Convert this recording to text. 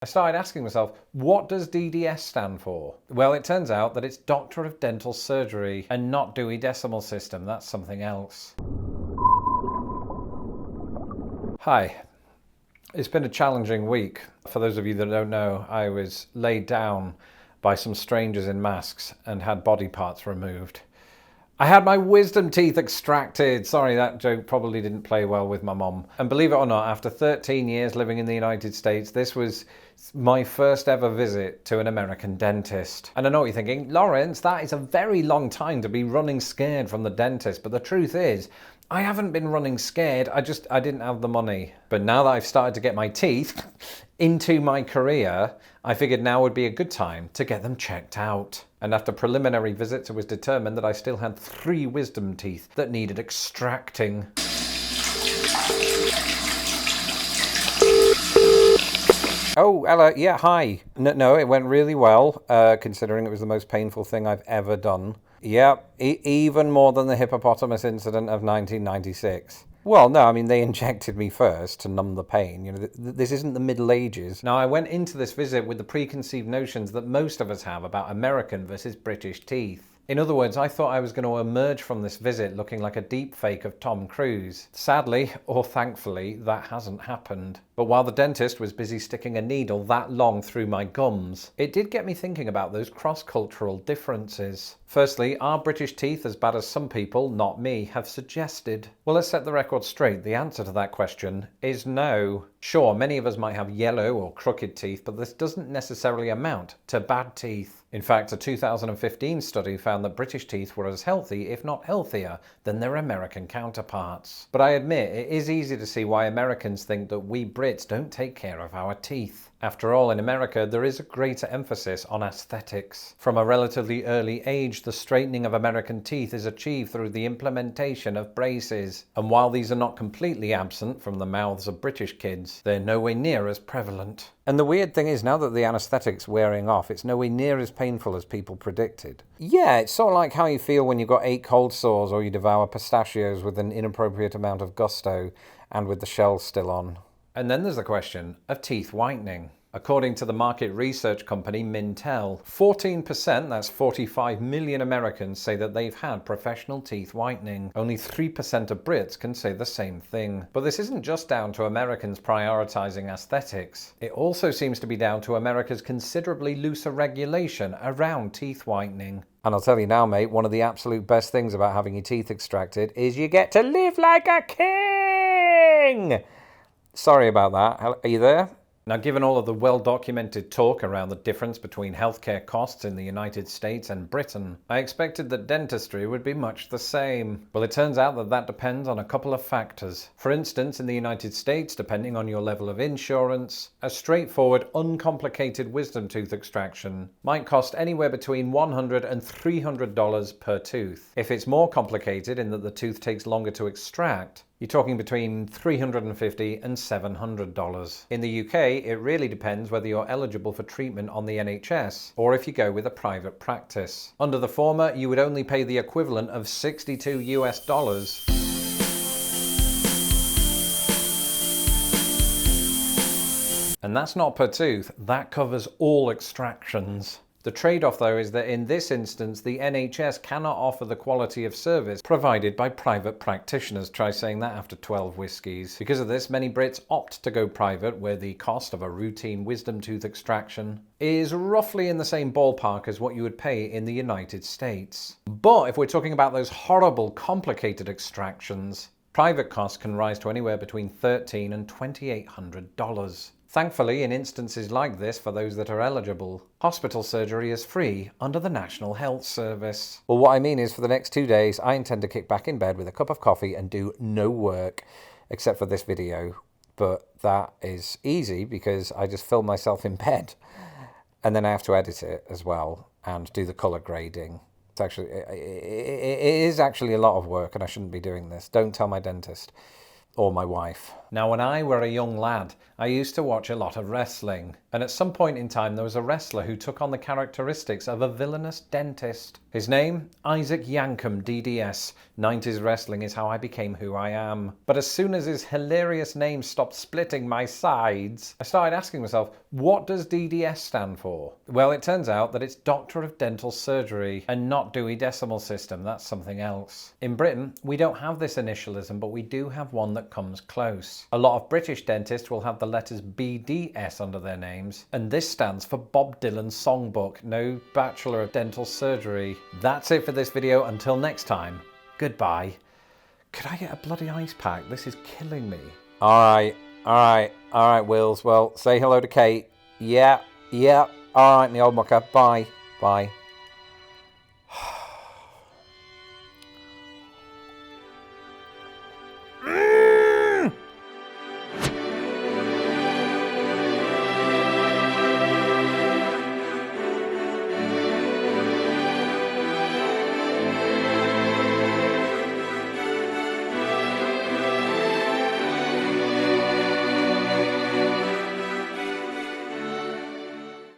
I started asking myself, what does DDS stand for? Well, it turns out that it's Doctor of Dental Surgery and not Dewey Decimal System. That's something else. Hi. It's been a challenging week. For those of you that don't know, I was laid down by some strangers in masks and had body parts removed. I had my wisdom teeth extracted. Sorry, that joke probably didn't play well with my mom. And believe it or not, after 13 years living in the United States, this was my first ever visit to an American dentist. And I know what you're thinking, Lawrence, that is a very long time to be running scared from the dentist. But the truth is, I haven't been running scared, I didn't have the money. But now that I've started to get my teeth into my career, I figured now would be a good time to get them checked out. And after preliminary visits, it was determined that I still had 3 wisdom teeth that needed extracting. Oh, Ella, yeah, hi. No, it went really well, considering it was the most painful thing I've ever done. Yep, even more than the hippopotamus incident of 1996. Well, no, I mean, they injected me first to numb the pain. You know, this isn't the Middle Ages. Now, I went into this visit with the preconceived notions that most of us have about American versus British teeth. In other words, I thought I was going to emerge from this visit looking like a deep fake of Tom Cruise. Sadly, or thankfully, that hasn't happened. But while the dentist was busy sticking a needle that long through my gums, it did get me thinking about those cross-cultural differences. Firstly, are British teeth as bad as some people, not me, have suggested? Well, let's set the record straight. The answer to that question is no. Sure, many of us might have yellow or crooked teeth, but this doesn't necessarily amount to bad teeth. In fact, a 2015 study found that British teeth were as healthy, if not healthier, than their American counterparts. But I admit, it is easy to see why Americans think that we Brits don't take care of our teeth. After all, in America, there is a greater emphasis on aesthetics. From a relatively early age, the straightening of American teeth is achieved through the implementation of braces. And while these are not completely absent from the mouths of British kids, they're nowhere near as prevalent. And the weird thing is, now that the anesthetic's wearing off, it's nowhere near as painful as people predicted. Yeah, it's sort of like how you feel when you've got 8 cold sores or you devour pistachios with an inappropriate amount of gusto and with the shells still on. And then there's the question of teeth whitening. According to the market research company Mintel, 14%, that's 45 million Americans, say that they've had professional teeth whitening. Only 3% of Brits can say the same thing. But this isn't just down to Americans prioritizing aesthetics. It also seems to be down to America's considerably looser regulation around teeth whitening. And I'll tell you now, mate, one of the absolute best things about having your teeth extracted is you get to live like a king! Sorry about that. Are you there? Now, given all of the well-documented talk around the difference between healthcare costs in the United States and Britain, I expected that dentistry would be much the same. Well, it turns out that depends on a couple of factors. For instance, in the United States, depending on your level of insurance, a straightforward, uncomplicated wisdom tooth extraction might cost anywhere between $100 and $300 per tooth. If it's more complicated in that the tooth takes longer to extract, you're talking between $350 and $700. In the UK, it really depends whether you're eligible for treatment on the NHS or if you go with a private practice. Under the former, you would only pay the equivalent of $62 US. And that's not per tooth, that covers all extractions. The trade-off, though, is that in this instance, the NHS cannot offer the quality of service provided by private practitioners. Try saying that after 12 whiskies. Because of this, many Brits opt to go private, where the cost of a routine wisdom tooth extraction is roughly in the same ballpark as what you would pay in the United States. But if we're talking about those horrible, complicated extractions, private costs can rise to anywhere between $1,300 and $2,800. Thankfully, in instances like this, for those that are eligible, hospital surgery is free under the National Health Service. Well, what I mean is, for the next 2 days, I intend to kick back in bed with a cup of coffee and do no work, except for this video. But that is easy because I just film myself in bed. And then I have to edit it as well and do the colour grading. It is actually a lot of work, and I shouldn't be doing this. Don't tell my dentist. Or my wife. Now, when I were a young lad, I used to watch a lot of wrestling, and at some point in time there was a wrestler who took on the characteristics of a villainous dentist. His name? Isaac Yankem, DDS. 90s wrestling is how I became who I am. But as soon as his hilarious name stopped splitting my sides, I started asking myself, what does DDS stand for? Well, it turns out that it's Doctor of Dental Surgery, and not Dewey Decimal System. That's something else. In Britain, we don't have this initialism, but we do have one that comes close. A lot of British dentists will have the letters BDS under their names, and this stands for Bob Dylan's Songbook, no Bachelor of Dental Surgery. That's it for this video. Until next time, goodbye. Could I get a bloody ice pack? This is killing me. All right, Wills. Well, say hello to Kate. Yeah, all right, me old mucker. Bye.